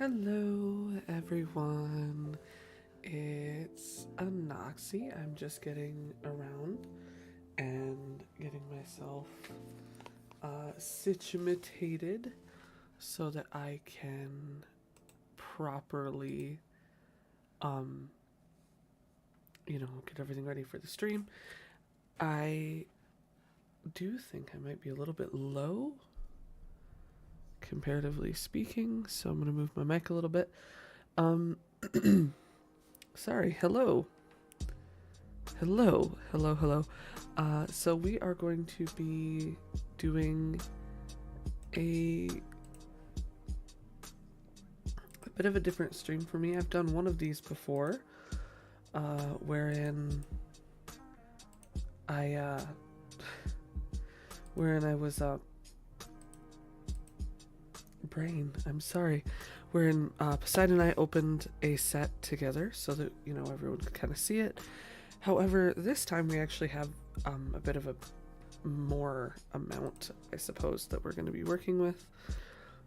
Hello, everyone. It's Anoxie. I'm just getting around and getting myself situated so that I can properly, um, get everything ready for the stream. I do think I might be a little bit low, comparatively speaking, so I'm going to move my mic a little bit. Um, Sorry, hello. Hello. So we are going to be doing a bit of a different stream for me. I've done one of these before, wherein I was I'm sorry. Wherein Poseidon and I opened a set together so that everyone could kind of see it. However, this time we actually have a bit of a more amount, I suppose, that we're going to be working with.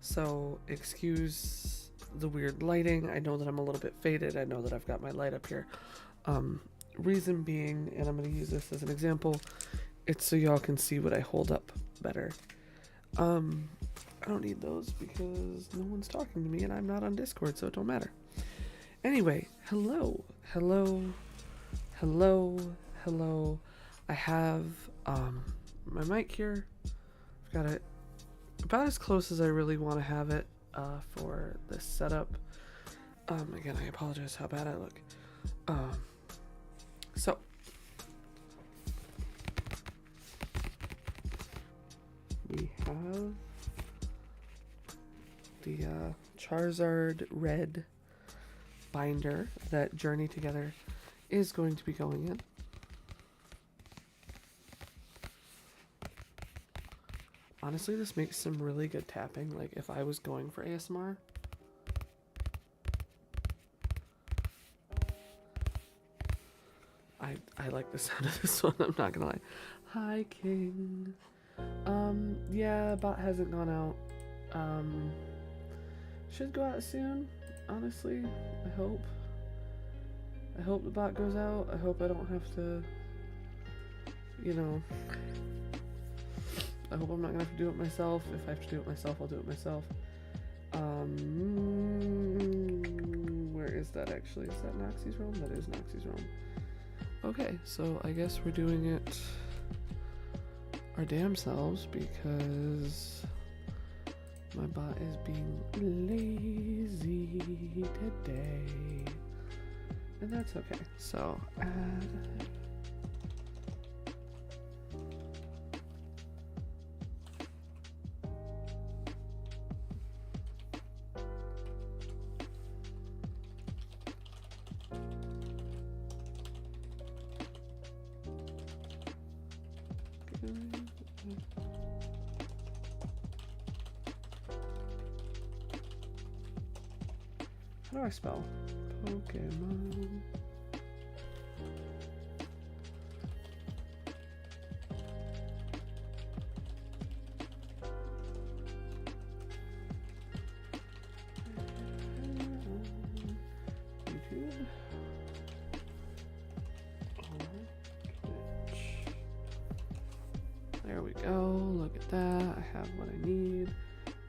So excuse the weird lighting. I know that I'm a little bit faded. I know that I've got my light up here. Reason being, and I'm going to use this as an example, it's so y'all can see what I hold up better. I don't need those because no one's talking to me and I'm not on Discord, so it don't matter. Anyway, hello. I have my mic here. I've got it about as close as I really want to have it for this setup. Again, I apologize how bad I look. So we have the Charizard red binder that Journey Together is going to be going in. Honestly, this makes some really good tapping, like if I was going for ASMR. I like the sound of this one, I'm not gonna lie. Hi, King. Yeah, bot hasn't gone out. Should go out soon, honestly. I hope the bot goes out. I hope I don't have to, I hope I'm not gonna have to do it myself. If I have to do it myself, I'll do it myself. Where is that actually? Is that Noxie's Realm? That is Noxie's Realm. Okay, so I guess we're doing it our damn selves because my bot is being lazy today. And that's okay. So add. How do I spell Pokémon? YouTube or Twitch. There we go. Look at that. I have what I need.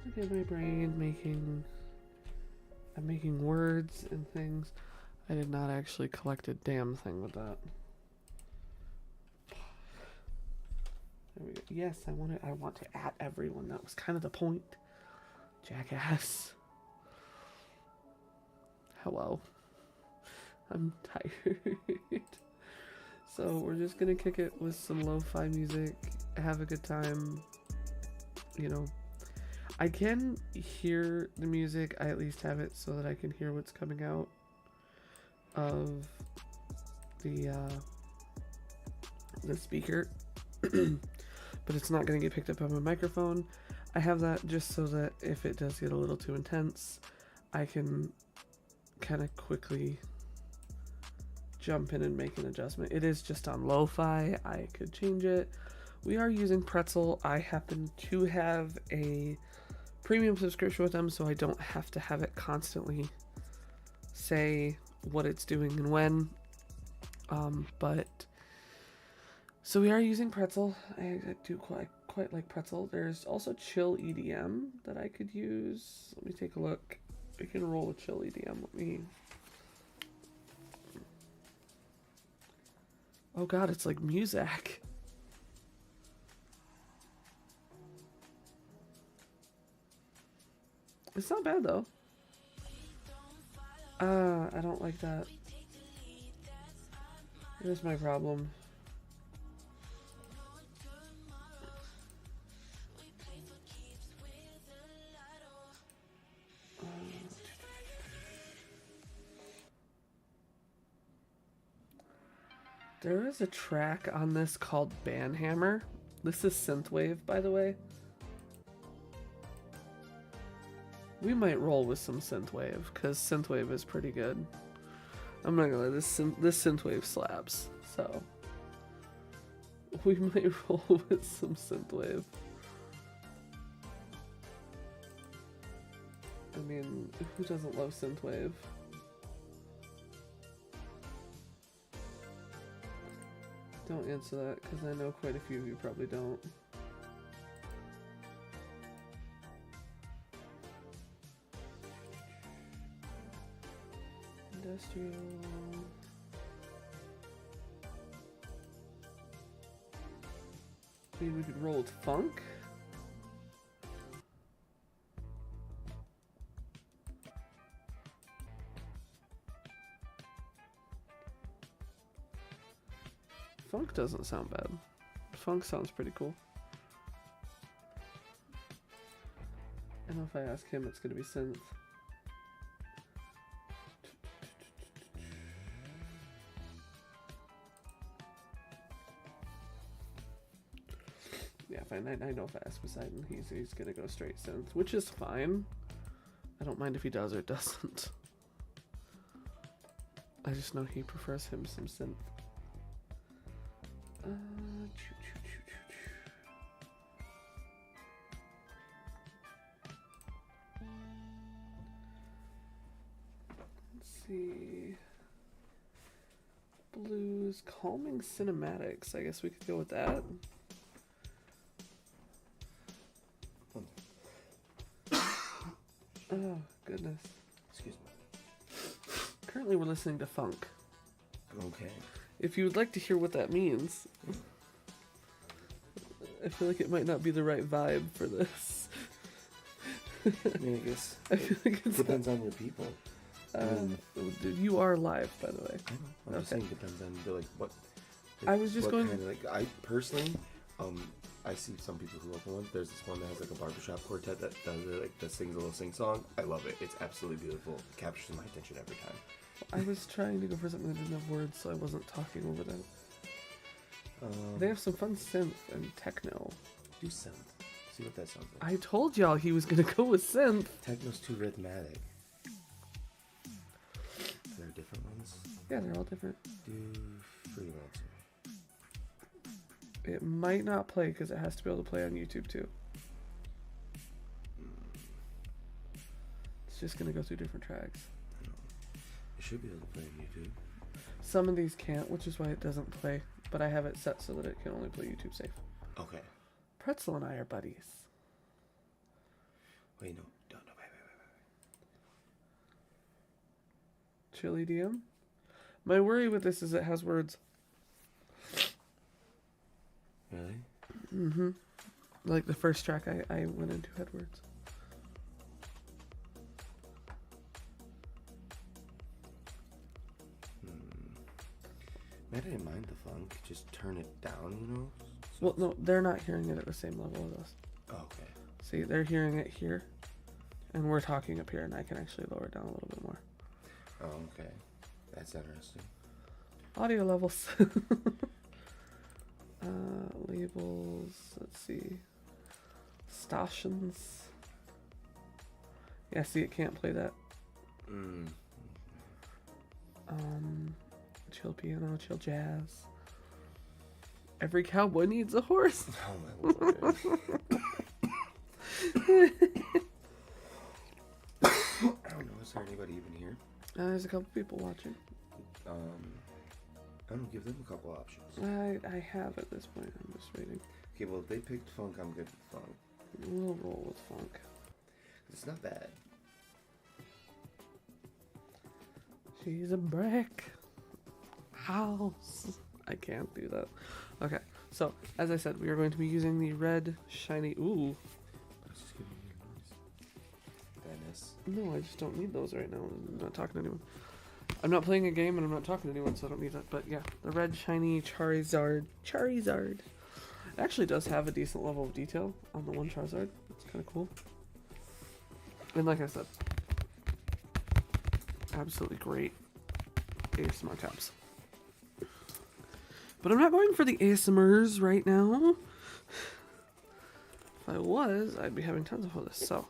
Look at my brain I'm making words and things. I did not actually collect a damn thing with that. There we go. Yes, I want to at everyone. That was kind of the point. Jackass. Hello. I'm tired. So we're just gonna kick it with some lo-fi music, have a good time. I can hear the music. I at least have it so that I can hear what's coming out of the speaker, but it's not going to get picked up on my microphone. I have that just so that if it does get a little too intense, I can kind of quickly jump in and make an adjustment. It is just on lo-fi. I could change it. We are using Pretzel. I happen to have a premium subscription with them, so I don't have to have it constantly say what it's doing and when. But so we are using Pretzel. I do quite like Pretzel. There's also Chill EDM that I could use. Let me take a look. We can roll with Chill EDM. Let me. Oh god, it's like Muzak. It's not bad though. I don't like that. Here's my problem. There is a track on this called Banhammer. This is synthwave, by the way. We might roll with some synthwave, because synthwave is pretty good. I'm not gonna lie, this synthwave slaps, so we might roll with some synthwave. I mean, who doesn't love synthwave? Don't answer that, because I know quite a few of you probably don't. Industrial. I mean, we could roll with funk. Funk doesn't sound bad. Funk sounds pretty cool. I know if I ask him, it's gonna be synth. Yeah, fine. I know if I ask Poseidon, he's gonna go straight synth, which is fine. I don't mind if he does or doesn't. I just know he prefers him some synth. Let's see. Blues, calming cinematics. I guess we could go with that. Oh, goodness. Excuse me. Currently we're listening to funk. Okay. If you would like to hear what that means, I feel like it might not be the right vibe for this. I mean, I guess I feel like it depends on your people. Dude, you are live, by the way. I know. I'm just saying it depends on what. I was just going. Kind of, like, I personally, I see some people who open one. There's this one that has like a barbershop quartet that does it, like that sings a little sing song. I love it. It's absolutely beautiful. It captures my attention every time. I was trying to go for something that didn't have words, so I wasn't talking over them. They have some fun synth and techno. Do synth. See what that sounds like. I told y'all he was gonna go with synth. Techno's too rhythmic. There are different ones. Yeah, they're all different. Do Freelancer. It might not play because it has to be able to play on YouTube too. It's just gonna go through different tracks. It should be able to play on YouTube. Some of these can't, which is why it doesn't play. But I have it set so that it can only play YouTube safe. Okay. Pretzel and I are buddies. Wait, no. Wait. Chill EDM? My worry with this is it has words. Really? Mm-hmm. Like the first track I went into had words. I didn't mind the funk. Just turn it down, you know? So Well, no, they're not hearing it at the same level as us. Oh, okay. See, they're hearing it here, and we're talking up here, and I can actually lower it down a little bit more. Oh, okay. That's interesting. Audio levels. Labels. Let's see. Stations. Yeah, see, it can't play that. Chill piano, chill jazz. Every cowboy needs a horse. Oh my lord. There's a couple people watching. I don't give them a couple options. I have at this point. I'm just waiting. Okay, well, if they picked funk, I'm good with funk. We'll roll with funk. It's not bad. She's a brick house. I can't do that. Okay, so as I said, we are going to be using the red shiny. Ooh. Let's just give me a noise. Dennis. No, I just don't need those right now. I'm not talking to anyone. I'm not playing a game and I'm not talking to anyone, so I don't need that. But yeah, the red shiny Charizard. It actually does have a decent level of detail on the one Charizard. It's kind of cool. And like I said, absolutely great ASMR caps. But I'm not going for the ASMRs right now. If I was, I'd be having tons of fun with this. So.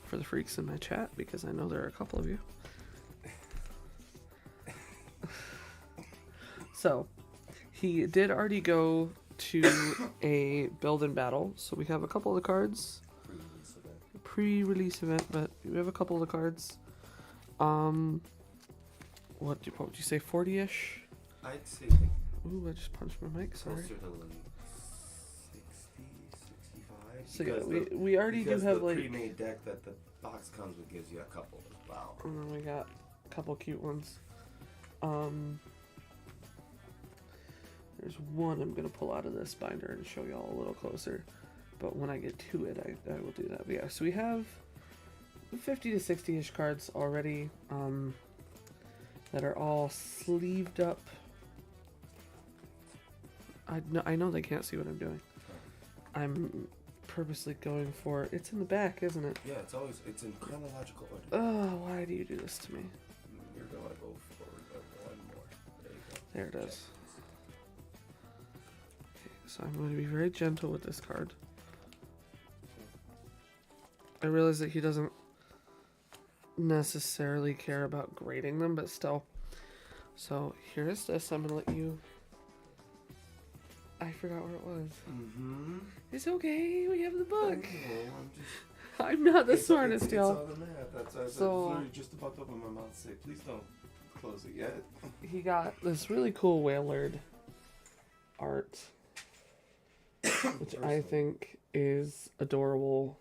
For the freaks in my chat, because I know there are a couple of you. So, he did already go to a build and battle, so we have a couple of the cards. Pre-release event, but we have a couple of the cards. What would you say, 40-ish? I'd say Ooh, I just punched my mic, sorry. closer to like 60, 65. So yeah, Because we already do have the like... pre-made deck that the box comes with gives you a couple as well. And then we got a couple cute ones. There's one I'm going to pull out of this binder and show y'all a little closer. But when I get to it, I will do that. But yeah, so we have 50 to 60-ish cards already that are all sleeved up. I know they can't see what I'm doing. I'm purposely going for... It's in the back, isn't it? Yeah, it's in chronological order. Oh, why do you do this to me? You're going to go forward one more. There you go. There it is. Okay, so I'm going to be very gentle with this card. I realize that he doesn't necessarily care about grading them, but still. So here's this. I'm going to let you... I forgot where it was. Mm-hmm. It's okay. We have the book. I'm I'm not the smartest, it's y'all. on the map. That's why I was literally just about to open my mouth and say, please don't close it yet. He got this really cool Wailord art, which I think is adorable.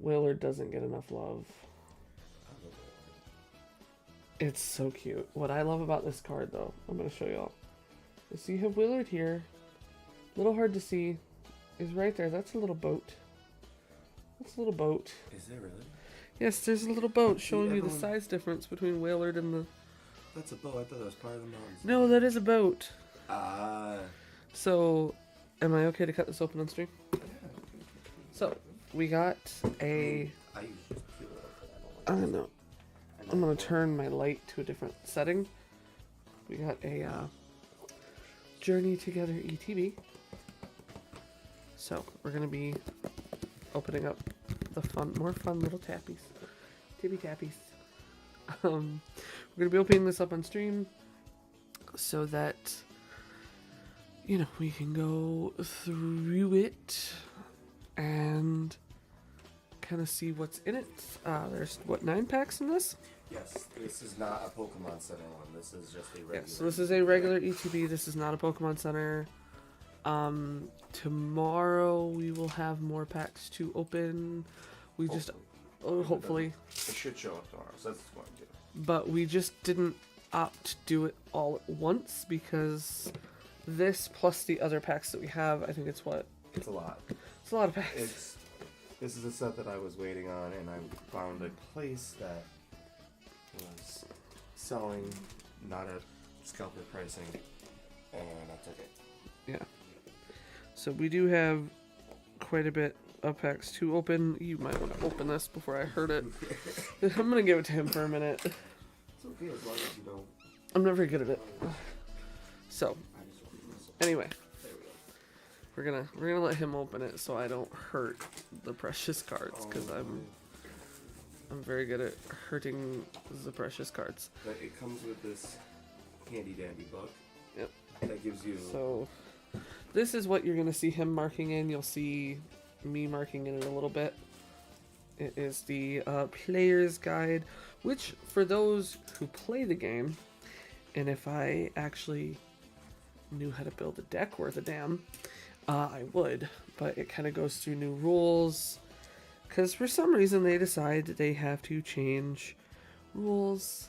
Wailord doesn't get enough love. It's so cute. What I love about this card, though, I'm going to show y'all. So you have Wailord here. A little hard to see. Is right there. That's a little boat. That's a little boat. Is there really? Yes, there's a little boat showing you the size difference between Wailord and the... That's a boat. I thought that was part of the mountains. No, that is a boat. Ah. So, am I okay to cut this open on stream? Yeah. So, we got a... I usually just peel it open. I don't know. I'm going to turn my light to a different setting. We got a Journey Together ETB. So, we're going to be opening up the more fun little tappies. Tibby tappies. We're going to be opening this up on stream so that, you know, we can go through it and kind of see what's in it. There's, what, 9 packs in this? Yes, this is not a Pokemon Center one. This is just a regular. Yes, so this is a regular ETB. This is not a Pokemon Center. Tomorrow we will have more packs to open. We just, hopefully. It should show up tomorrow, so that's what I'm doing. But we just didn't opt to do it all at once because this plus the other packs that we have, I think it's what? It's a lot. It's a lot of packs. This is a set that I was waiting on, and I found a place that was selling not at scalper pricing, and I took it. Yeah. So we do have quite a bit of packs to open. You might want to open this before I hurt it. I'm gonna give it to him for a minute. It's okay as long as you don't. I'm not very good at it. So, anyway, we're gonna let him open it so I don't hurt the precious cards because I'm very good at hurting the precious cards. But it comes with this handy dandy book. Yep. That gives you. So, this is what you're gonna see him marking in. You'll see me marking in it a little bit. It is the player's guide, which for those who play the game, and if I actually knew how to build a deck worth a damn, I would. But it kind of goes through new rules, because for some reason they decide that they have to change rules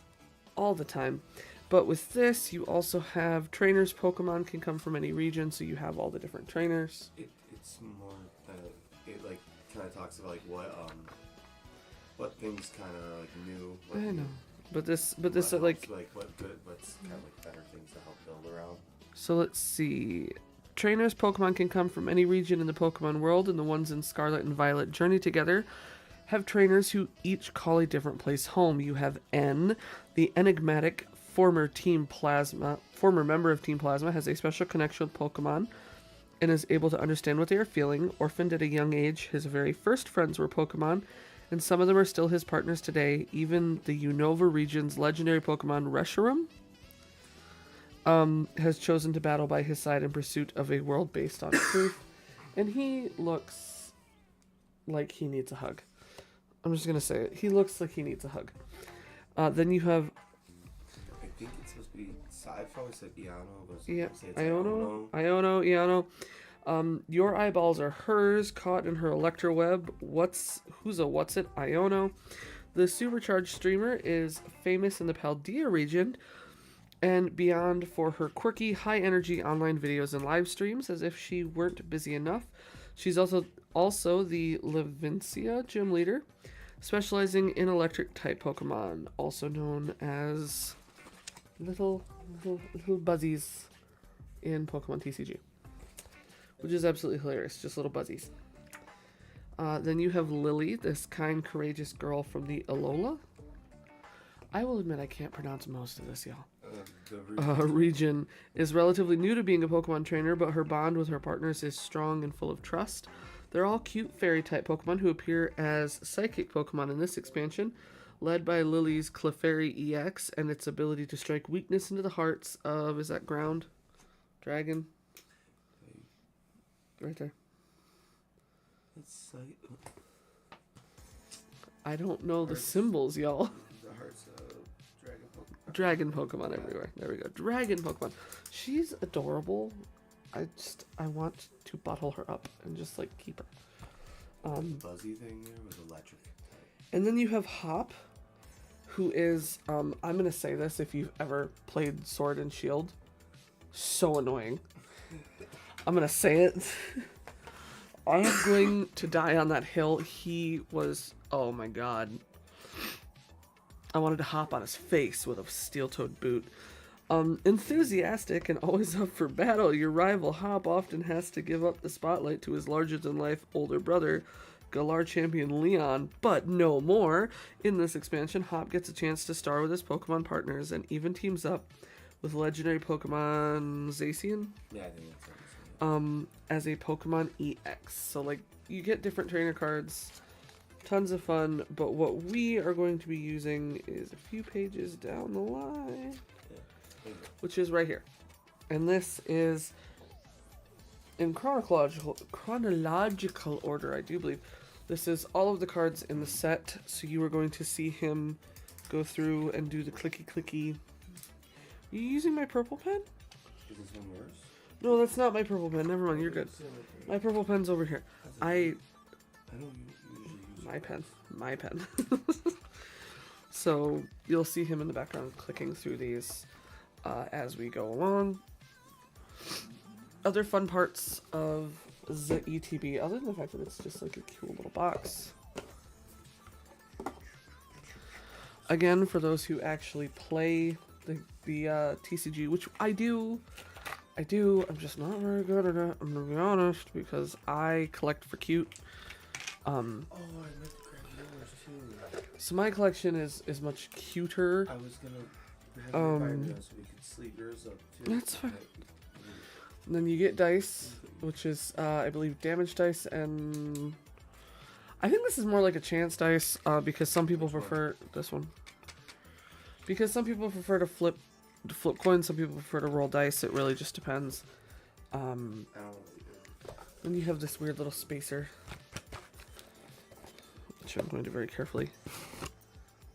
all the time. But with this, you also have trainers. Pokemon can come from any region, so you have all the different trainers. It's more it like kind of talks about like what things kind of like new. What I know, but this what like what's kind of like better things to help build around. So let's see. Trainers Pokemon can come from any region in the Pokemon world, and the ones in Scarlet and Violet journey together have trainers who each call a different place home. You have N, the enigmatic former member of Team Plasma, has a special connection with Pokemon and is able to understand what they are feeling. Orphaned at a young age, his very first friends were Pokemon, and some of them are still his partners today. Even the Unova region's legendary Pokemon Reshiram has chosen to battle by his side in pursuit of a world based on truth. And he looks like he needs a hug. I'm just going to say it. He looks like he needs a hug. Then you have... I think it's supposed to be... I've always said Iano, but it's Iono. Iano. Your eyeballs are hers, caught in her electro web. What's it? Iono. The supercharged streamer is famous in the Paldea region and beyond for her quirky, high-energy online videos and live streams, as if she weren't busy enough. She's also the Levincia gym leader, specializing in electric-type Pokemon, also known as little buzzies in Pokemon TCG, which is absolutely hilarious, just little buzzies. Then you have Lily, this kind, courageous girl from the Alola. I will admit I can't pronounce most of this, y'all. Region is relatively new to being a Pokemon trainer, but her bond with her partners is strong and full of trust. They're all cute fairy-type Pokemon who appear as psychic Pokemon in this expansion, led by Lily's Clefairy EX and its ability to strike weakness into the hearts of, is that ground? Dragon? Right there. It's like... I don't know the symbols, y'all. The hearts of Dragon Pokemon everywhere. There we go. Dragon Pokemon. She's adorable. I want to bottle her up and just like keep her. Buzzy thing there was electric. And then you have Hop, who is I'm gonna say this if you've ever played Sword and Shield. So annoying. I'm gonna say it. I am going to die on that hill. He was, oh my god. I wanted to hop on his face with a steel-toed boot. Enthusiastic and always up for battle, your rival Hop often has to give up the spotlight to his larger-than-life older brother, Galar champion Leon, but no more. In this expansion, Hop gets a chance to star with his Pokemon partners and even teams up with legendary Pokemon Zacian. Yeah, I think that's right. As a Pokemon EX. So, like, you get different trainer cards. Tons of fun, but what we are going to be using is a few pages down the line, which is right here. And this is in chronological order, I do believe. This is all of the cards in the set, so you are going to see him go through and do the clicky. You using my purple pen? Is this one yours? No, that's not my purple pen. Never mind, you're good. My purple pen's over here. I don't usually use my pen. So you'll see him in the background clicking through these as we go along. Other fun parts of the ETB, other than the fact that it's just like a cool little box. Again, for those who actually play the TCG, which I do. I'm just not very good at it. I'm gonna be honest, because I collect for cute. Oh, I meant to grab yours too. So my collection is much cuter. I was gonna have you buy yours so we could sleeve yours up too. That's fine. And then you get dice, which is I believe damage dice, and I think this is more like a chance dice because some people prefer this one. Because some people prefer to flip coins, some people prefer to roll dice. It really just depends. Then you have this weird little spacer, which I'm going to very carefully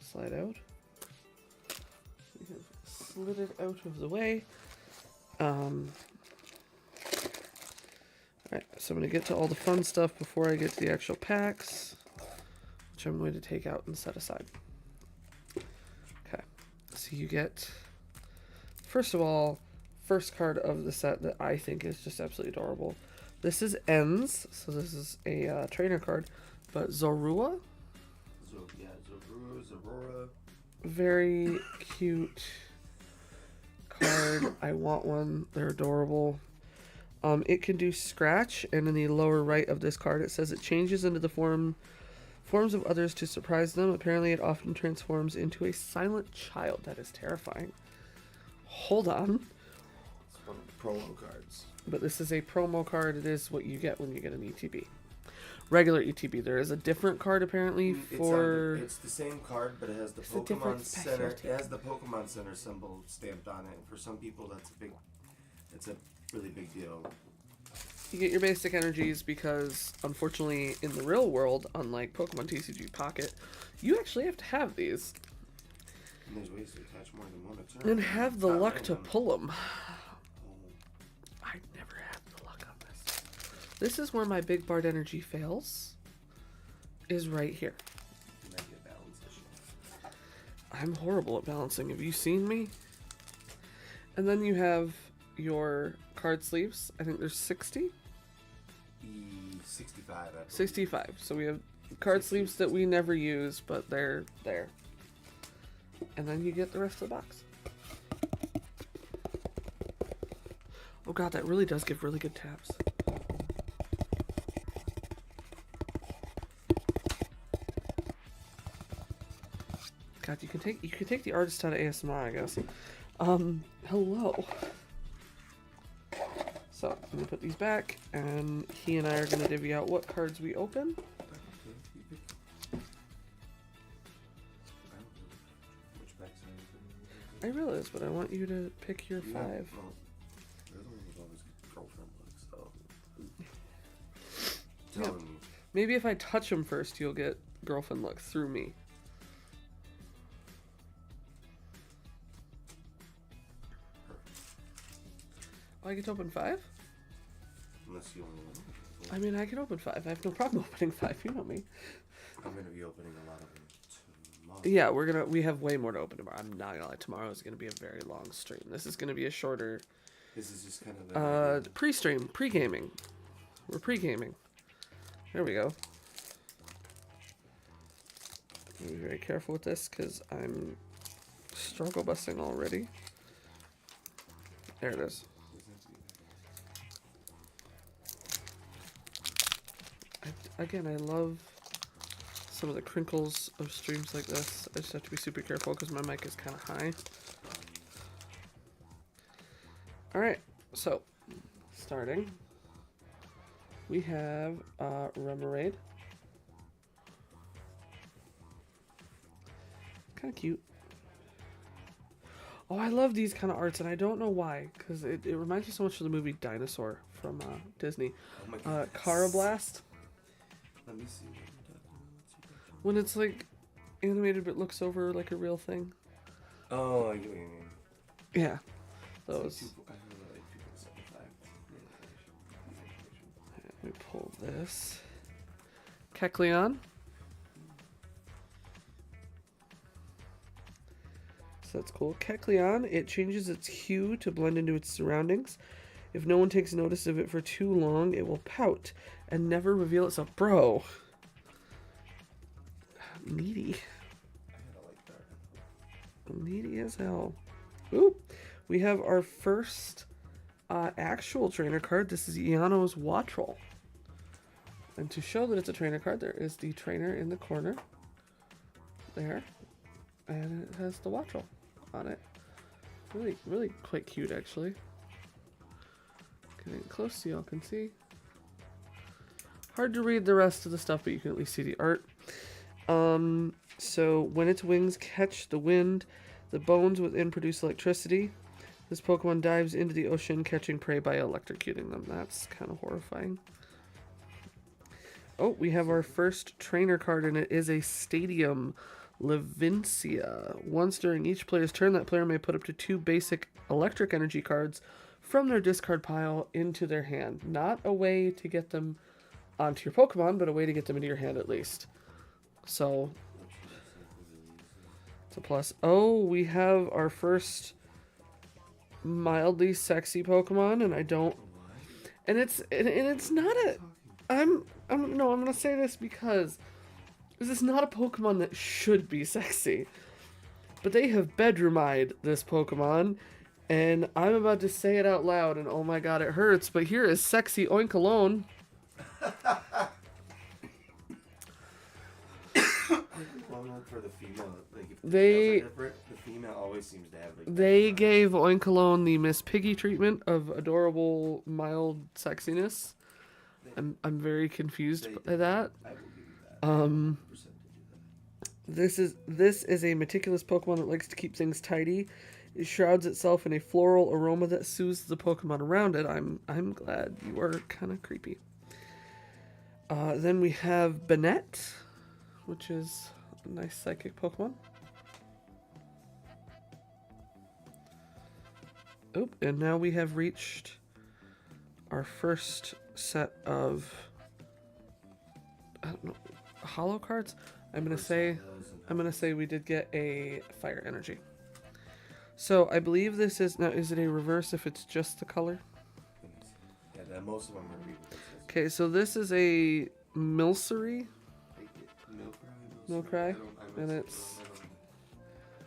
slide out. We have slid it out of the way. Alright, so I'm going to get to all the fun stuff before I get to the actual packs, which I'm going to take out and set aside. Okay, so you get, first of all, first card of the set that I think is just absolutely adorable. This is Ends, so this is a trainer card, but Zorua. Zorora. Very cute card. I want one. They're adorable. It can do scratch, and in the lower right of this card, it says it changes into the forms of others to surprise them. Apparently, it often transforms into a silent child. That is terrifying. Hold on. It's one of the promo cards. But this is a promo card. It is what you get when you get an ETB. Regular ETB. There is a different card apparently for. It's the same card, but it has the Pokemon Center. It has the Pokemon Center symbol stamped on it. For some people, it's a really big deal. You get your basic energies because, unfortunately, in the real world, unlike Pokemon TCG Pocket, you actually have to have these. And there's ways to attach more than one at a turn. And have the luck to pull them. I never had the luck on this. This is where my big Bard energy fails. Is right here. It might be a balance issue. I'm horrible at balancing. Have you seen me? And then you have your card sleeves. I think there's 60? 65, I believe. 65. So we have card sleeves that we never use, but they're there. And then you get the rest of the box. Oh god, that really does give really good taps. God, you can take the artist out of ASMR, I guess. Hello. So I'm gonna put these back, and he and I are gonna divvy out what cards we open. I realize, but I want you to pick your 5. Well, they're the ones with all this girlfriend looks, so. Yeah. Maybe if I touch him first, you'll get girlfriend look through me. Oh, I get to open 5? Unless you only want. I mean, I can open 5. I have no problem opening 5. You know me. I'm gonna be opening a lot of them tomorrow. Yeah, we have way more to open tomorrow. I'm not gonna lie. Tomorrow is gonna be a very long stream. This is gonna be a shorter. This is just kind of pre-stream, pre-gaming. We're pre-gaming. There we go. Be very careful with this because I'm struggle busting already. There it is. Again, I love some of the crinkles of streams like this. I just have to be super careful because my mic is kind of high. Alright, so, starting. We have Remoraid. Kind of cute. Oh, I love these kind of arts, and I don't know why, because it reminds me so much of the movie Dinosaur from Disney. Oh Carablast. Let me see. When it's like animated but looks over like a real thing. Oh, I get what you mean. Yeah, those. Let me pull this. Kecleon. So that's cool. Kecleon, it changes its hue to blend into its surroundings. If no one takes notice of it for too long, it will pout and never reveal itself. Bro. Needy. Needy as hell. Ooh. We have our first actual trainer card. This is Iano's Wattrel. And to show that it's a trainer card, there is the trainer in the corner. There. And it has the Wattrel on it. Really, really quite cute, actually. Getting close so y'all can see. Hard to read the rest of the stuff, but you can at least see the art. So when its wings catch the wind, the bones within produce electricity. This Pokemon dives into the ocean, catching prey by electrocuting them. That's kind of horrifying. Oh, we have our first trainer card, and it is a Stadium Levincia. Once during each player's turn, that player may put up to 2 basic electric energy cards from their discard pile into their hand. Not a way to get them onto your Pokemon, but a way to get them into your hand at least. So, it's a plus. Oh, we have our first mildly sexy Pokemon, and I don't... And it's not a... I'm gonna say this because this is not a Pokemon that should be sexy. But they have bedroom-eyed this Pokemon, and I'm about to say it out loud, and oh my god, it hurts, but here is Sexy Oinkalone. For the female, like if They- the different, the female always seems to have like They gave Oinkalone the Miss Piggy treatment of adorable, mild sexiness. I'm very confused by that. I will give you that. 100% to do that. This is a meticulous Pokemon that likes to keep things tidy. It shrouds itself in a floral aroma that soothes the Pokemon around it. I'm glad. You are kind of creepy. Then we have Banette, which is a nice psychic Pokemon. Oop, and now we have reached our first set of, I don't know, hollow cards. I'm gonna say we did get a fire energy. So I believe this is now. Is it a reverse if it's just the color? Yeah, most of them are reading. Okay, so this is a Milcery. Milcry, and it's.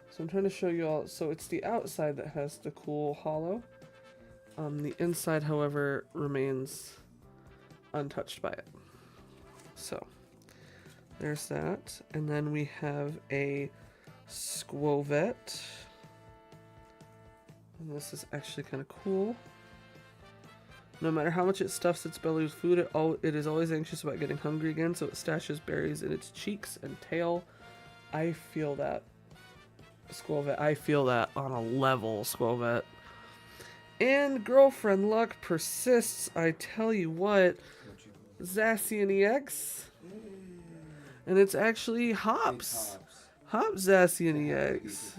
So I'm trying to show you all. So it's the outside that has the cool hollow. The inside, however, remains untouched by it. So there's that, and then we have a Squovet. And this is actually kind of cool. No matter how much it stuffs its belly with food, it is always anxious about getting hungry again, so it stashes berries in its cheeks and tail. I feel that, Squovet. I feel that on a level, Squovet. And girlfriend luck persists. I tell you what, Zacian EX. And it's actually Hops. Hops Zacian EX.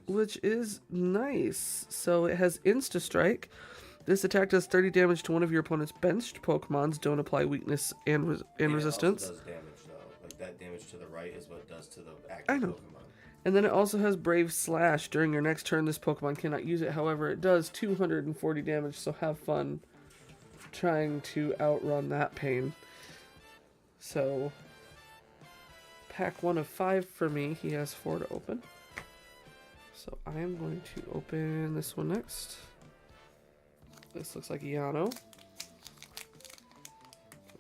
Which is nice. So it has Insta Strike. This attack does 30 damage to one of your opponent's benched Pokemons. Don't apply weakness and resistance. It also does damage though. Like that damage to the right is what it does to the active I know. Pokemon. And then it also has Brave Slash. During your next turn, this Pokemon cannot use it. However, it does 240 damage, so have fun trying to outrun that pain. So, pack 1 of 5 for me. He has 4 to open. So I am going to open this one next. This looks like Yano.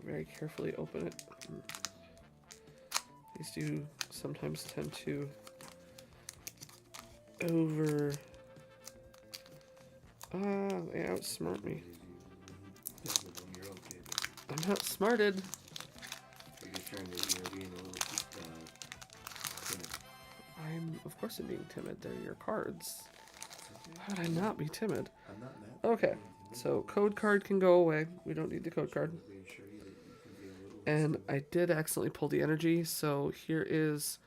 Very carefully open it. These do sometimes tend to they outsmart me. I'm outsmarted. Of course I'm being timid. They're your cards. How would I not be timid? Okay, so code card can go away. We don't need the code card. And I did accidentally pull the energy, so here is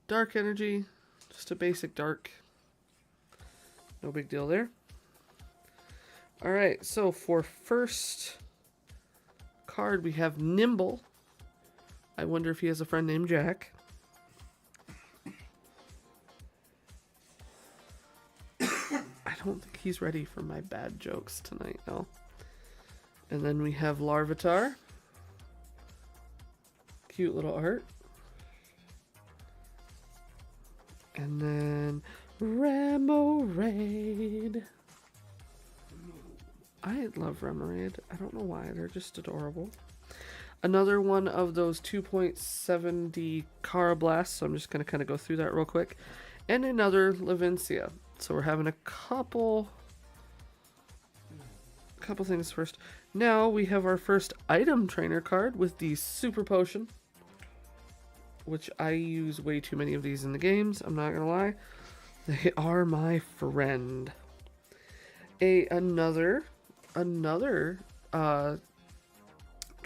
dark energy. Just a basic dark. No big deal there. Alright, so for first card we have Nimble. I wonder if he has a friend named Jack. I don't think he's ready for my bad jokes tonight, though. And then we have Larvitar. Cute little art. And then Remoraid. I love Remoraid. I don't know why. They're just adorable. Another one of those 2.7D Carablast, so I'm just going to kind of go through that real quick. And another Levincia. So we're having a couple things first. Now we have our first item trainer card with the Super Potion, which I use way too many of these in the games. I'm not gonna lie, they are my friend.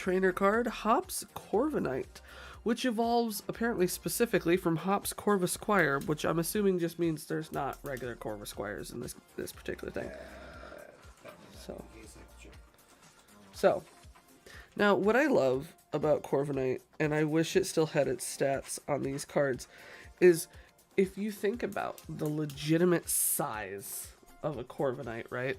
trainer card, Hops Corviknight, which evolves apparently specifically from Hops Corvisquire, which I'm assuming just means there's not regular Corvisquires in this particular thing. So, now what I love about Corviknight, and I wish it still had its stats on these cards, is if you think about the legitimate size of a Corviknight, right?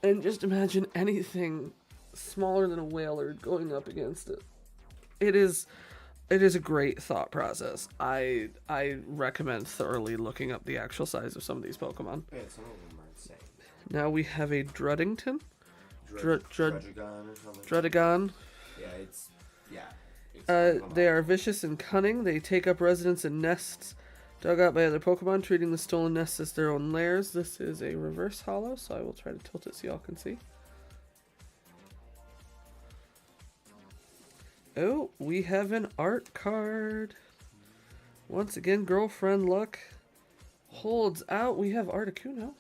And just imagine anything smaller than a Whaler going up against it. It is a great thought process. I recommend thoroughly looking up the actual size of some of these Pokemon. Yeah, some of them are insane. Now we have a Druddington. Drudagon or something. Drudagon. They are vicious and cunning. They take up residence in nests dug out by other Pokemon, treating the stolen nests as their own lairs. This is a reverse holo, so I will try to tilt it so y'all can see. Oh, we have an art card. Once again, girlfriend luck holds out. We have Articuno.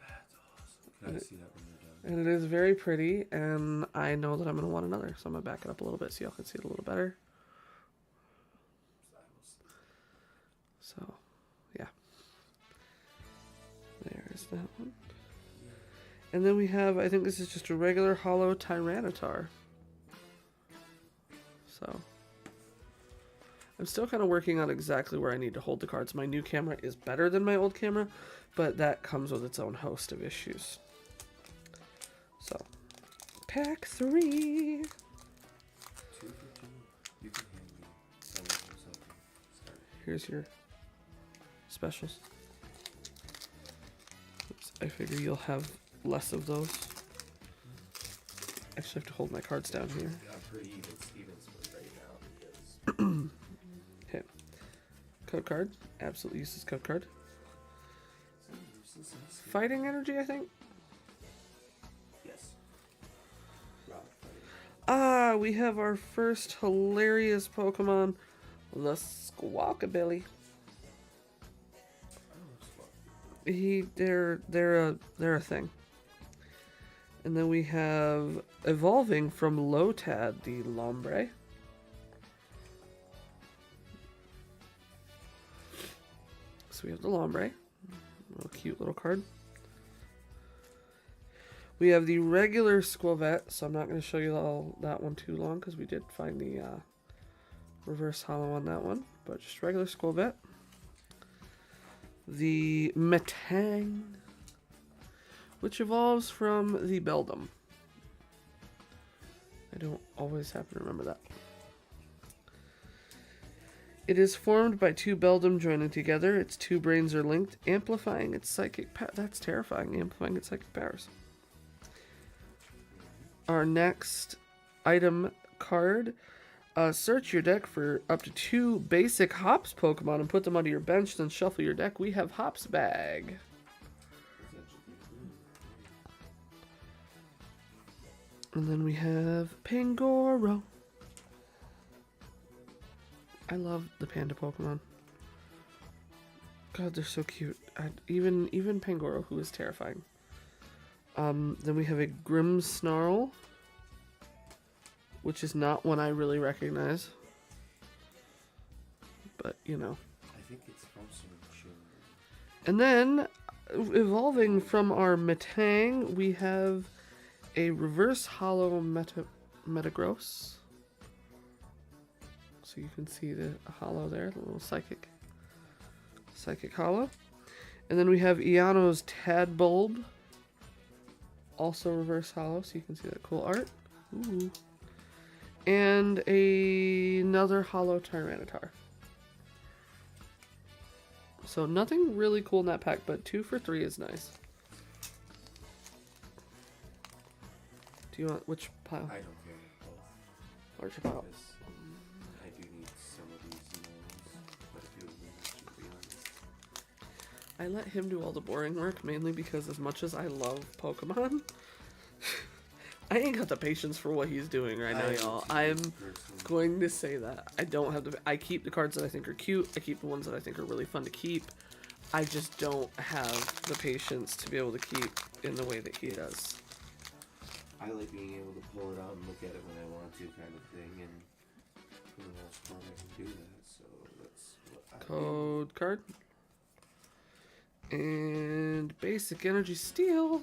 That's awesome. Can I see that when you're done? And it is very pretty, and I know that I'm going to want another, so I'm going to back it up a little bit so y'all can see it a little better. So, yeah. There's that one. And then we have, I think this is just a regular holo Tyranitar. So, I'm still kind of working on exactly where I need to hold the cards. My new camera is better than my old camera, but that comes with its own host of issues. So, pack 3. 2 for 2. You can hand me something. Here's your specials. Oops, I figure you'll have less of those. I actually have to hold my cards down here. I'm pretty even split right now because Okay. Code card. Absolutely useless code card. Fighting energy, I think. Yes. Ah, we have our first hilarious Pokemon, the Squawkabilly. They're a thing. And then we have evolving from Lotad, the Lombre. So we have the Lombre, a cute little card. We have the regular Squavette, so I'm not going to show you all that one too long because we did find the reverse holo on that one, but just regular Squavette. The Metang, which evolves from the Beldum. I don't always happen to remember that. It is formed by 2 Beldum joining together. Its 2 brains are linked, amplifying its psychic power. That's terrifying, amplifying its psychic powers. Our next item card. Search your deck for up to 2 basic Hops Pokemon and put them onto your bench, then shuffle your deck. We have Hops Bag. And then we have Pangoro. I love the panda Pokemon. God, they're so cute. Even Pangoro, who is terrifying. Then we have a Grimmsnarl, which is not one I really recognize. But, you know. I think it's from some. And then, evolving from our Metang, we have a reverse holo Metagross. So you can see the holo there, the little psychic holo. And then we have Iano's Tadbulb, also reverse holo, so you can see that cool art. Ooh. And another holo Tyranitar. So nothing really cool in that pack, but 2 for 3 is nice. Do you want which pile? I don't care. Both. Larger pile. Because I do need some of these molds, but a few of them, to be honest. I let him do all the boring work, mainly because as much as I love Pokemon, I ain't got the patience for what he's doing right now, y'all. I'm going to say that. I don't have the... I keep the cards that I think are cute. I keep the ones that I think are really fun to keep. I just don't have the patience to be able to keep in the way that he does. I like being able to pull it out and look at it when I want to, kind of thing, and for the most part, I can do that. So that's what I Code card. And basic energy steel.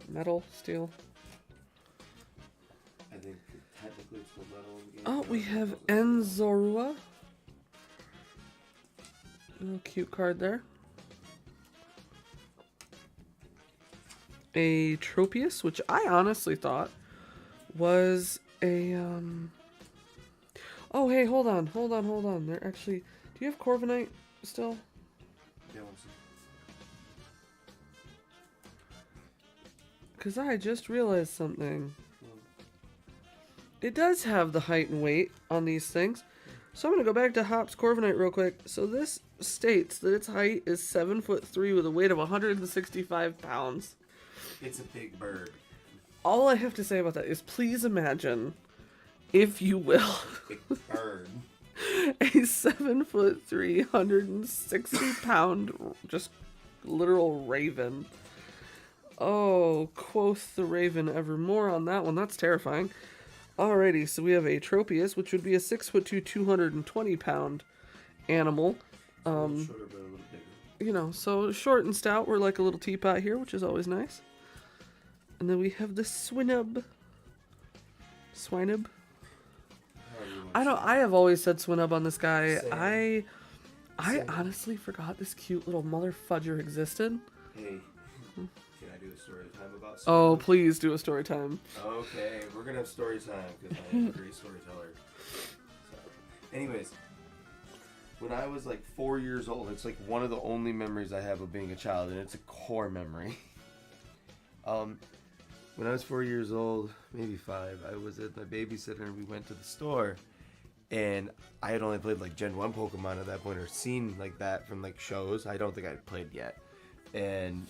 Metal steel. I think technically it's the metal in the game. Oh, we have Enzorua. Little cute card there. A Tropius, which I honestly thought was a Oh, hey, hold on. They're actually. Do you have Corviknight still? Yeah, one second. Because I just realized something. It does have the height and weight on these things. So I'm going to go back to Hop's Corviknight real quick. So this states that its height is 7'3" with a weight of 165 pounds. It's a big bird. All I have to say about that is please imagine, if you will, Big bird. a 7'3", 160-pound, just literal raven. Oh, quoth the raven evermore on that one. That's terrifying. Alrighty, so we have a Tropius, which would be a 6'2", 220-pound animal. A little shorter, but a little bigger. You know, so short and stout. We're like a little teapot here, which is always nice. And then we have the Swinub. Swinub? I have always said Swinub on this guy. Same. I honestly forgot this cute little mother fudger existed. Hey, can I do a story time about Oh, Swinub? please do a story time. Okay, we're gonna have story time because I am a great storyteller. So, anyways, when I was like 4 years old, it's like one of the only memories I have of being a child, and it's a core memory. When I was 4 years old, maybe 5, I was at my babysitter and we went to the store, and I had only played like Gen 1 Pokemon at that point, or seen like that from like shows. I don't think I'd played yet, and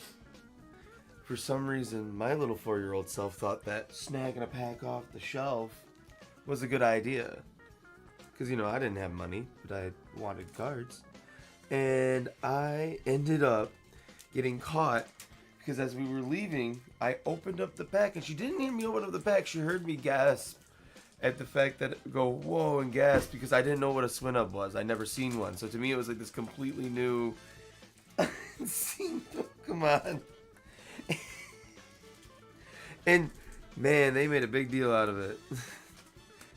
for some reason, my little 4-year-old self thought that snagging a pack off the shelf was a good idea. Because, you know, I didn't have money, but I wanted cards. And I ended up getting caught because as we were leaving, I opened up the pack. And she didn't hear me open up the pack. She heard me gasp at the fact that go, whoa, and gasp because I didn't know what a Swinub was. I'd never seen one. So to me, it was like this completely new unseen Pokemon. And man, they made a big deal out of it.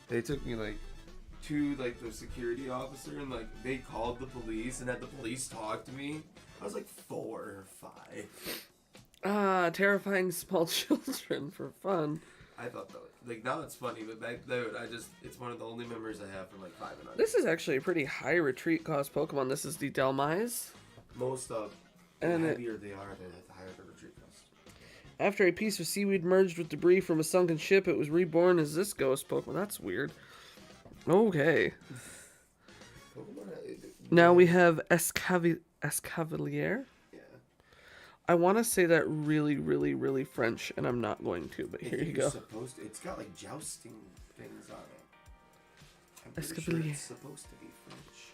They took me like to like the security officer and like they called the police and had the police talk to me. I was like 4 or 5. Terrifying small children for fun. I thought that like now it's funny, but back then it's one of the only memories I have from like 5 and under. This is actually a pretty high retreat cost Pokemon. This is the Delmise. Most of And the it- heavier they are, the higher the retreat cost. After a piece of seaweed merged with debris from a sunken ship, it was reborn as this ghost Pokemon. That's weird. Okay. Pokemon, Now we have Escavalier. yeah. I want to say that really, really, really French, and I'm not going to, but here you go. It's got like jousting things on it. I'm pretty sure Escavalier. it's supposed to be French.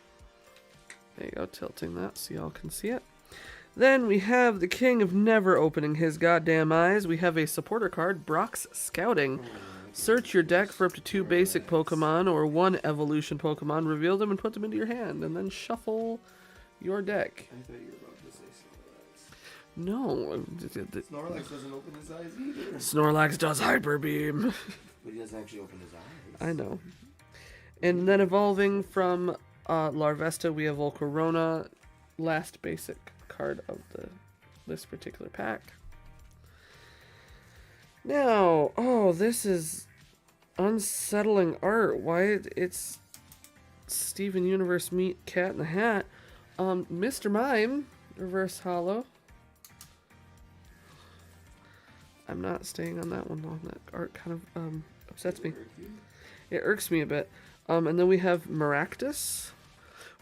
There you go, tilting that so y'all can see it. Then we have the king of never opening his goddamn eyes. We have a supporter card, Brock's Scouting. Search your deck for up to 2 basic Pokemon or 1 evolution Pokemon, reveal them and put them into your hand, and then shuffle your deck. I thought you were about to say Snorlax. No. Snorlax doesn't open his eyes either. Snorlax does Hyper Beam. But he doesn't actually open his eyes. I know. And then evolving from Larvesta, we have Volcarona, last basic card of this particular pack. Now, oh, this is unsettling art. Why it's Steven Universe meet Cat in the Hat. Mr. Mime, reverse hollow. I'm not staying on that one long. That art kind of upsets me. It irks me a bit. And then we have Maractus.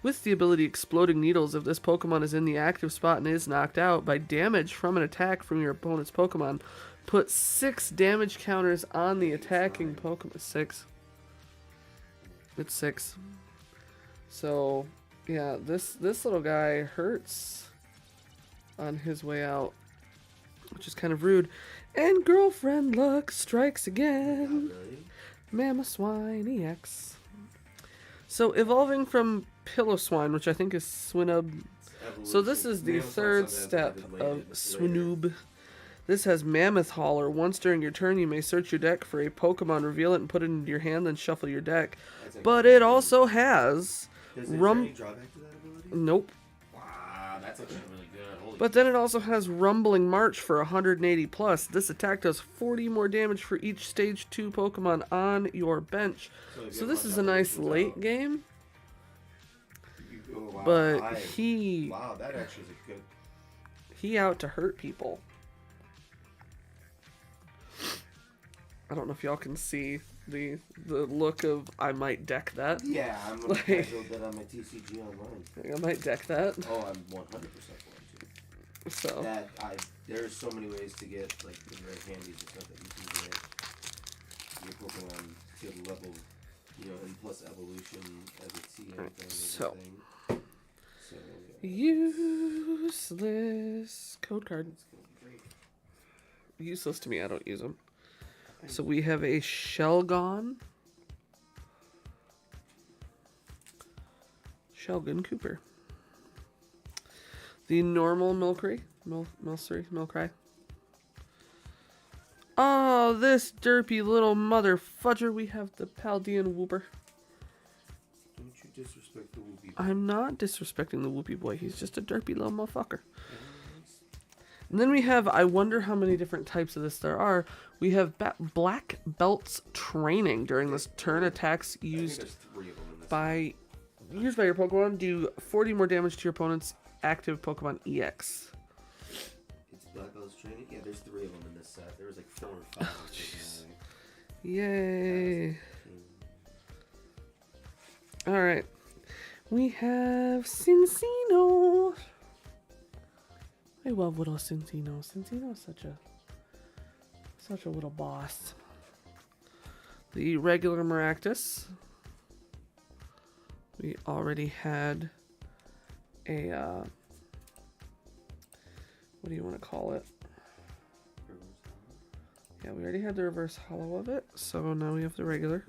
With the ability Exploding Needles, if this Pokemon is in the active spot and is knocked out by damage from an attack from your opponent's Pokemon, put 6 damage counters on the attacking Pokemon. 6. It's 6. So, yeah, this little guy hurts on his way out. which is kind of rude. And girlfriend luck strikes again. Really? Mamoswine EX. So evolving from Pillow-Swine, which I think is Swinub. So this is the third step of Swinub. This has Mammoth Hauler. Once during your turn, you may search your deck for a Pokemon, reveal it, and put it into your hand, then shuffle your deck. But it also has... Is there any drawback to that ability? Nope. Wow, that's actually really good. Holy But then it also has Rumbling March for 180 plus. This attack does 40 more damage for each stage 2 Pokemon on your bench. So this is a nice late game. wow, But wow, that actually is a good... he out to hurt people. I don't know if y'all can see the look of I might deck that. Yeah, I'm going to build that on my TCG online. I might deck that. Oh, I'm 100% going to. So There's so many ways to get like the very handy stuff that you can get your Pokemon to the level, and plus evolution as a T anything. So yeah. useless code card. Useless to me. I don't use them. So we have a Shelgon. Shelgon Cooper. The normal Milcery. Milcery. Oh, this derpy little mother fudger. We have the Paldean Whooper. Don't you disrespect the Whoopie boy. I'm not disrespecting the Whoopie boy. He's just a derpy little motherfucker. And then we have, I wonder how many different types of this there are. We have Black Belt's Training. During this turn, attacks used by your Pokemon do 40 more damage to your opponent's active Pokemon EX. It's Black Belt's Training? Yeah, there's 3 of them in this set. There was like 4 or 5. Oh, jeez. Yay. Alright. We have Cincino. I love little Cincino. Cincino is such a little boss. The regular Maractus. We already had a what do you want to call it? Yeah, we already had the reverse hollow of it, so now we have the regular.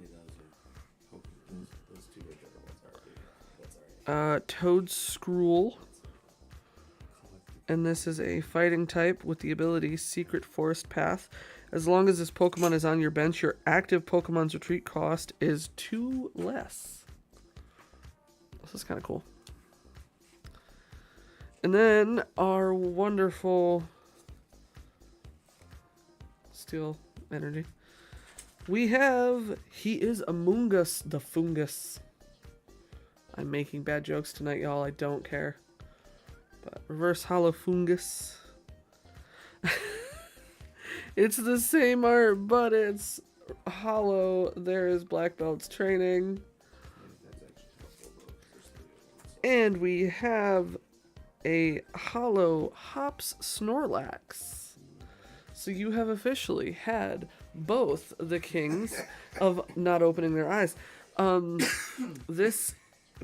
Those 2 regular ones are Toad Scrool. And this is a fighting type with the ability Secret Forest Path. As long as this Pokemon is on your bench, your active Pokemon's retreat cost is 2 less. This is kind of cool. And then our wonderful Steel Energy. We have He is Among Us the Fungus. I'm making bad jokes tonight, y'all. I don't care. But reverse hollow fungus. It's the same art, but it's hollow. There is Black Belt's Training. And we have a hollow Hops Snorlax. So you have officially had both the kings of not opening their eyes. This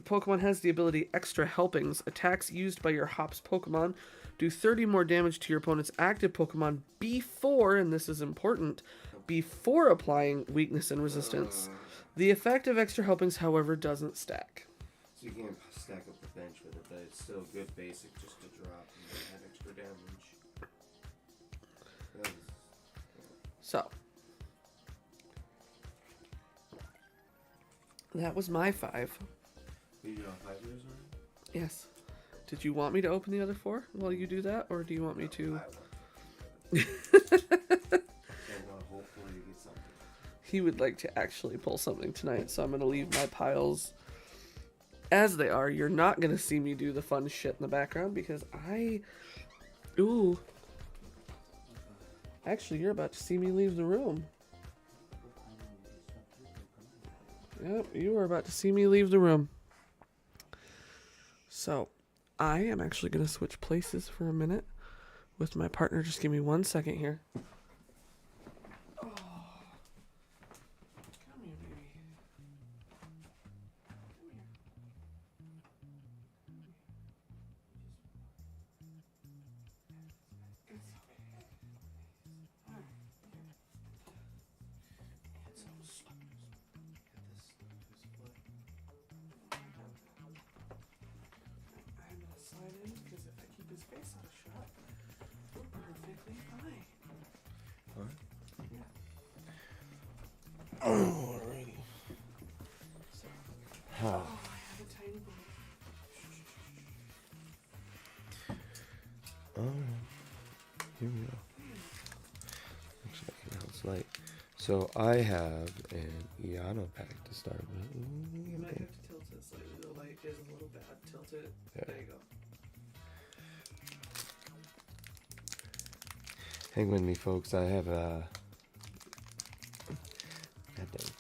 Pokemon has the ability Extra Helpings. Attacks used by your Hops Pokemon do 30 more damage to your opponent's active Pokemon before, and this is important, before applying weakness and resistance. The effect of Extra Helpings, however, doesn't stack. So you can't stack up the bench with it, but it's still good basic just to drop and have extra damage. So, that was my 5. You know, 5 years already? Yes. Did you want me to open the other 4 while you do that, or do you want me to? He would like to actually pull something tonight, so I'm going to leave my piles as they are. You're not going to see me do the fun shit in the background because Ooh. Actually, you're about to see me leave the room. Yep, you are about to see me leave the room. So, I am actually going to switch places for a minute with my partner. Just give me 1 second here. Oh. Come here, baby. It's okay. Alrighty. Oh, I have a tiny bowl. Here we go. Actually, I can it's light. So I have an Iano pack to start with. You might have to tilt it slightly. The light is a little bad. Tilt it. Yeah. There you go. Hang with me, folks. I have a. God dang.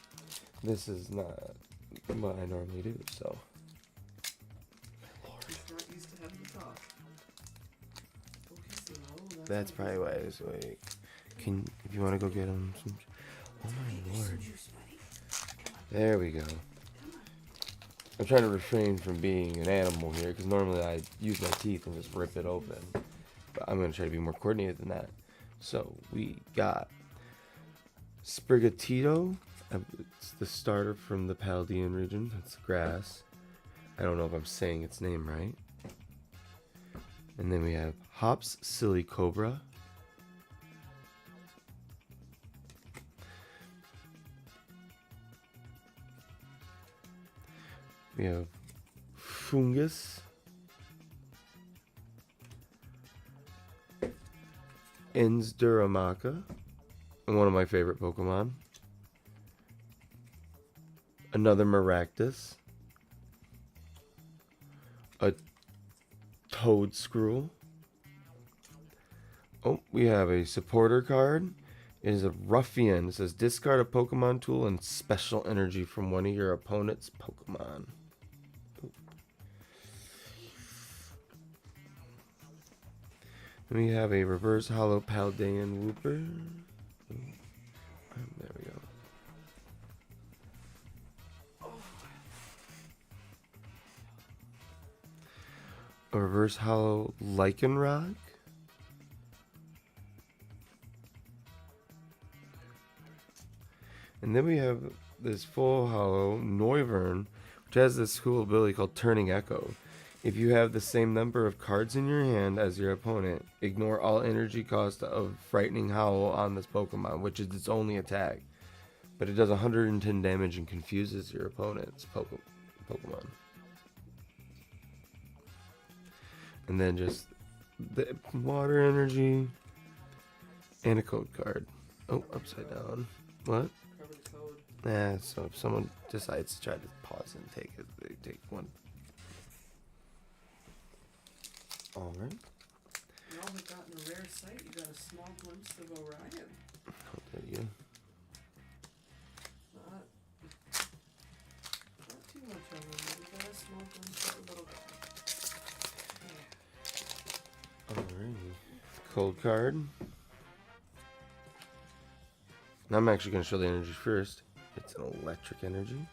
This is not what I normally do, so. He's not used to having to talk. Focus low. That's probably why I was like. If you want to go get him some. Oh my lord. There we go. I'm trying to refrain from being an animal here, because normally I use my teeth and just rip it open. But I'm going to try to be more coordinated than that. So we got Sprigatito. It's the starter from the Paldean region. It's grass. I don't know if I'm saying its name right. And then we have Hops Silly Cobra. We have Fungus. Enzduramaka. One of my favorite Pokemon. Another Maractus. A Toadscrew. Oh, we have a supporter card. It is a Ruffian. It says discard a Pokemon tool and special energy from one of your opponent's Pokemon. Then we have a reverse hollow Paldean Wooper. There we go. A reverse hollow Lycanroc. And then we have this full hollow Noivern, which has this cool ability called Turning Echo. If you have the same number of cards in your hand as your opponent, ignore all energy cost of Frightening Howl on this Pokemon, which is its only attack. But it does 110 damage and confuses your opponent's Pokemon. And then just the water energy and a code card. Oh, upside down. What? So if someone decides to try to pause and take it, they take one. Alright. Y'all have gotten a rare sight. You got a small glimpse of Orion. How dare you? Not too much of him, but we got a small glimpse of a little guy. Alrighty. Cold card. Now I'm actually going to show the energy first. It's an electric energy.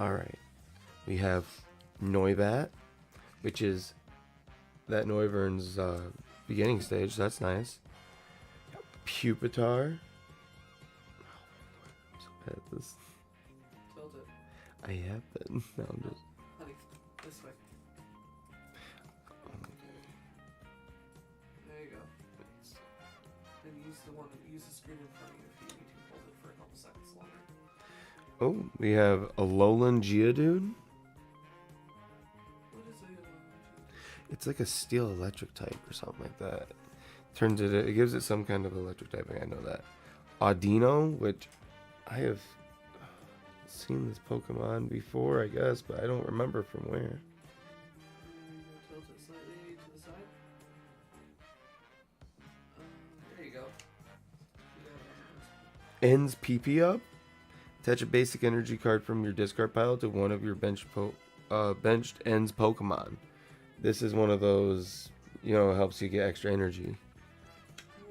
Alright. We have Noibat, which is that Noivern's beginning stage. That's nice. Pupitar. I'm so bad at this. Tilt it. I have been. Now I'm just. Honey, this way. There you go. And use the screen in front of you if you need to hold it for a couple seconds longer. Oh, we have a Alolan Geodude. What is it? It's like a steel electric type or something like that. It gives it some kind of electric typing, I know that. Audino, which I have seen this Pokemon before, I guess, but I don't remember from where. Tilt it slightly to the side. There you go. Ends PP up. Attach a basic energy card from your discard pile to one of your benched Ends Pokemon. This is one of those, helps you get extra energy.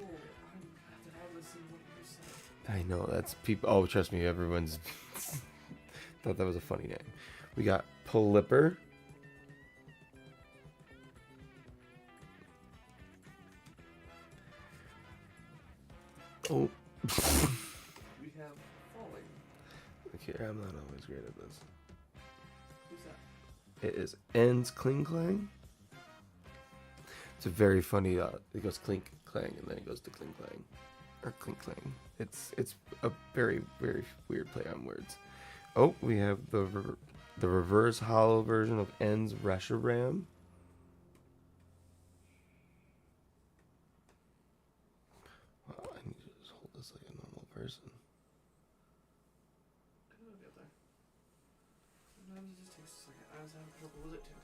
Oh, I'm glad that I listened to what you said. I know, that's people. Oh, trust me, everyone's thought that was a funny name. We got Pelipper. Oh. We have Falling. Okay, I'm not always great at this. Who's that? It is Ends Kling Clang. It's a very funny, it goes clink clang and then it goes to cling clang. or Klinkling. It's a very weird play on words. Oh, we have the reverse hollow version of N's Reshiram. Wow, I need to just hold this like a normal person. It'll get there. Sometimes it just takes a second. I was having trouble with it too.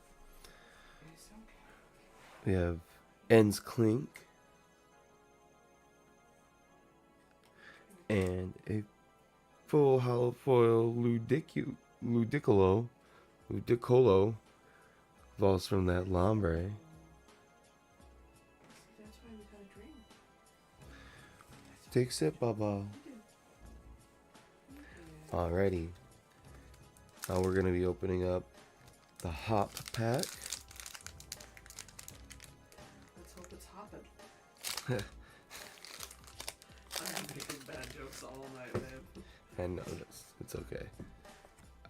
It's okay. We have N's Clink. And a full hollow foil Ludicolo evolves from that Lombre. That's why we got a dream. Take a sip, Baba. Alrighty. Now we're going to be opening up the Hop Pack. Let's hope it's hopping. I'm making bad jokes all night, babe. I know this. It's okay.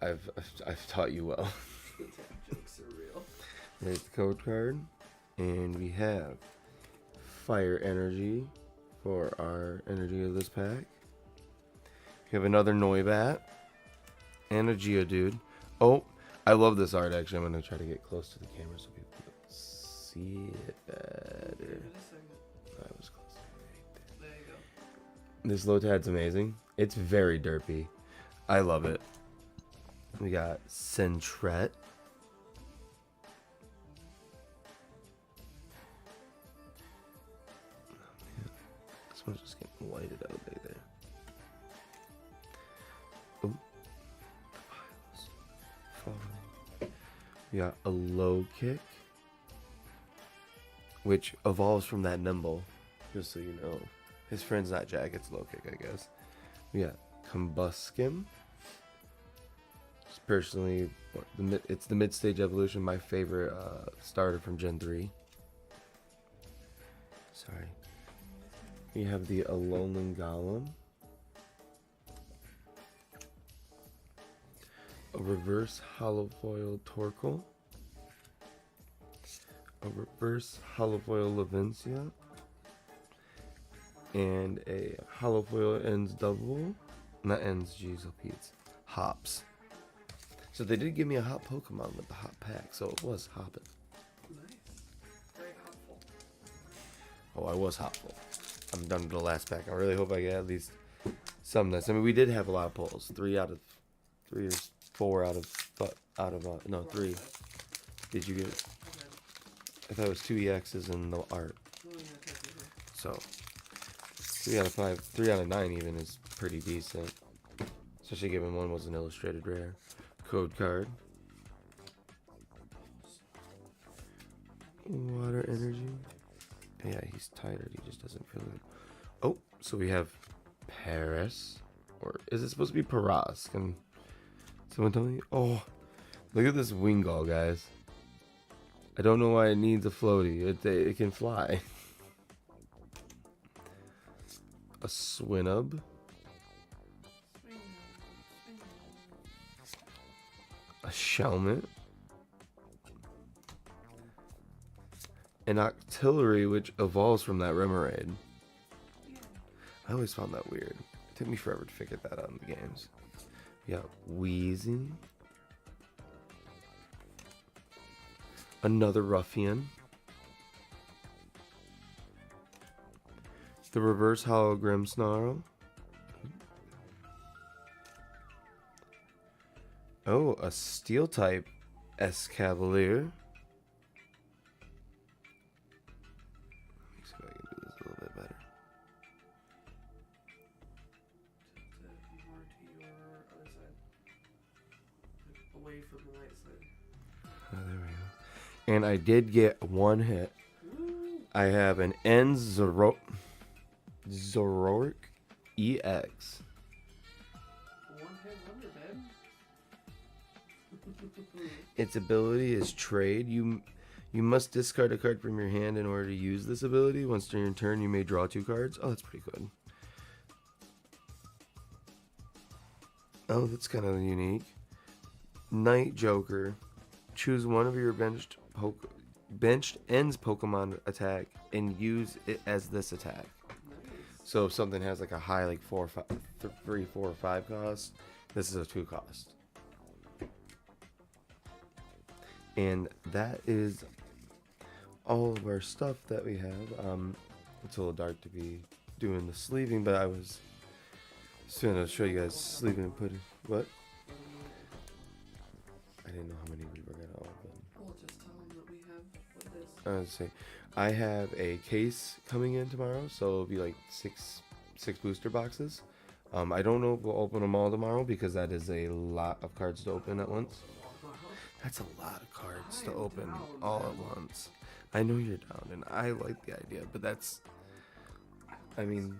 I've taught you well. The jokes are real. There's the code card. And we have Fire Energy for our energy of this pack. We have another Noibat. And a Geodude. Oh, I love this art actually. I'm going to try to get close to the camera so people can see it better. I was close. There you go. This Lotad's amazing. It's very derpy. I love it. We got Sentret. This one's just getting whited out back there. Oh. Falling. We got a Low Kick, which evolves from that Nimble, just so you know. His friend's not Jack, it's Low Kick, I guess. We got Combuskin. Just personally, it's the mid-stage evolution, my favorite starter from Gen 3. Sorry. We have the Alolan Golem. A reverse hollow foil Torkoal. A reverse hollow foil Lavencia. And a hollow foil ends double. Not ends, geez, Pete's. Hops. So they did give me a hot Pokemon with the hot pack, so it was hopping. Nice. Very hopeful. Oh, I was hopful. I'm done with the last pack. I really hope I get at least some nice. I mean, we did have a lot of pulls. 3 or 4 out of no, 3. Did you get it? I thought it was 2 EXs and no art. So 3 out of 5, 3 out of 9 even is pretty decent. Especially given one was an illustrated rare. Code card. Water energy. Yeah, he's tired. He just doesn't feel it. Oh, so we have Paris. Or is it supposed to be Paras? Can someone tell me? Oh, look at this Wingull, guys. I don't know why it needs a floaty. It can fly. A Swinub. A Shelmet. An Octillery, which evolves from that Remoraid. I always found that weird. It took me forever to figure that out in the games. We got Wheezy. Another Ruffian. The reverse hologram Snarl. Oh, a steel type Escavalier. Let me see if I can do this a little bit better. More to your other side. Away from the light side. Oh, there we go. And I did get one hit. Woo! I have an N Zoroark EX. One hit wonder, babe. Its ability is trade. You must discard a card from your hand in order to use this ability. Once during your turn, you may draw 2 cards. Oh, that's pretty good. Oh, that's kind of unique. Night Joker. Choose one of your benched ends Pokemon attack and use it as this attack. Nice. So if something has like a high like 4, 5, 3, 4, or 5 cost, this is a 2 cost. And that is all of our stuff that we have. It's a little dark to be doing the sleeving, but I was soon to show you guys sleeving and putting. What? I didn't know how many we were gonna open. We'll just tell them that we have what it is. I was say, I have a case coming in tomorrow, so it'll be like six booster boxes. I don't know if we'll open them all tomorrow because that is a lot of cards to open at once. That's a lot of cards to open all at once. I know you're down, and I like the idea, but that's, I mean,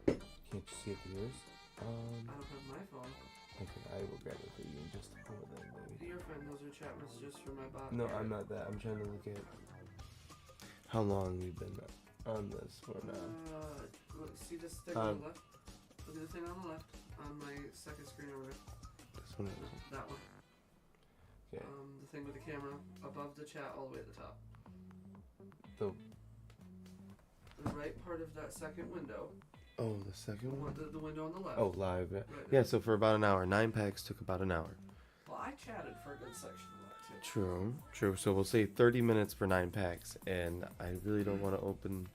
can't you see it through yours? I don't have my phone. Okay, I will grab it for you in just a moment, maybe. Your friend, those are chat messages for my bot. No, I'm not that. I'm trying to look at how long we've been on this for now. Look, see this thing on the left? Look at the thing on the left on my second screen over there. This one or this one? That one. Okay. The thing with the camera above the chat all the way at the top. The right part of that second window. Oh, the second one? The window on the left. Oh, live. Yeah. Right Yeah, so for about an hour. 9 packs took about an hour. Well, I chatted for a good section of that, too. True, true. So we'll say 30 minutes for 9 packs, and I really don't want to open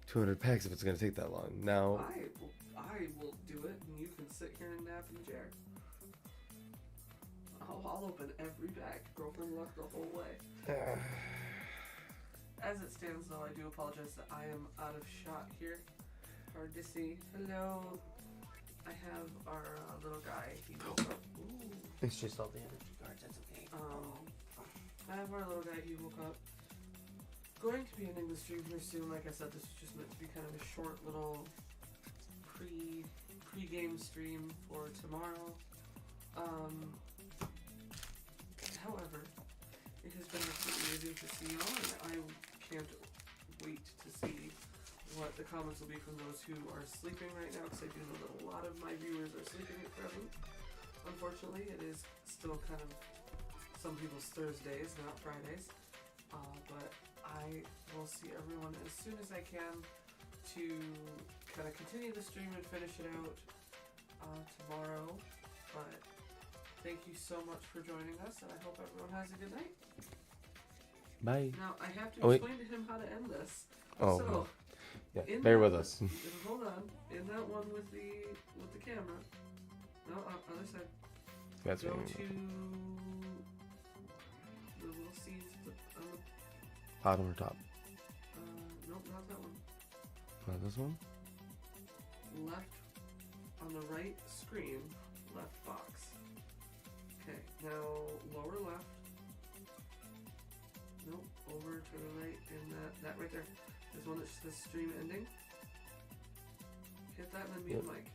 200 packs if it's going to take that long. Now, I will do it, and you can sit here and nap in the chair. I'll open every pack. Girlfriend luck the whole way. As it stands, though, I do apologize that I am out of shot here. Hard to see. Hello. I have our little guy. He woke up. Ooh. it's just all the energy cards. That's okay. I have our little guy. He woke up. Going to be ending the stream here soon. Like I said, this was just meant to be kind of a short little pre-game stream for tomorrow. However, it has been absolutely amazing to see y'all, and I can't wait to see what the comments will be from those who are sleeping right now, because I do know that a lot of my viewers are sleeping at present. Unfortunately, it is still kind of some people's Thursdays, not Fridays. But I will see everyone as soon as I can to kind of continue the stream and finish it out tomorrow. But thank you so much for joining us, and I hope everyone has a good night. Bye. Now, I have to explain to him how to end this. Oh, so, yeah. Bear with us. Hold on. In that one with the camera. No, other side. That's Go what to the little C's on the bottom or top? nope, not that one. Not this one? Left on the right screen, left box. Okay, now lower left. Nope, over to the right, and that right there. There's one that says stream ending. Hit that and then mute mic.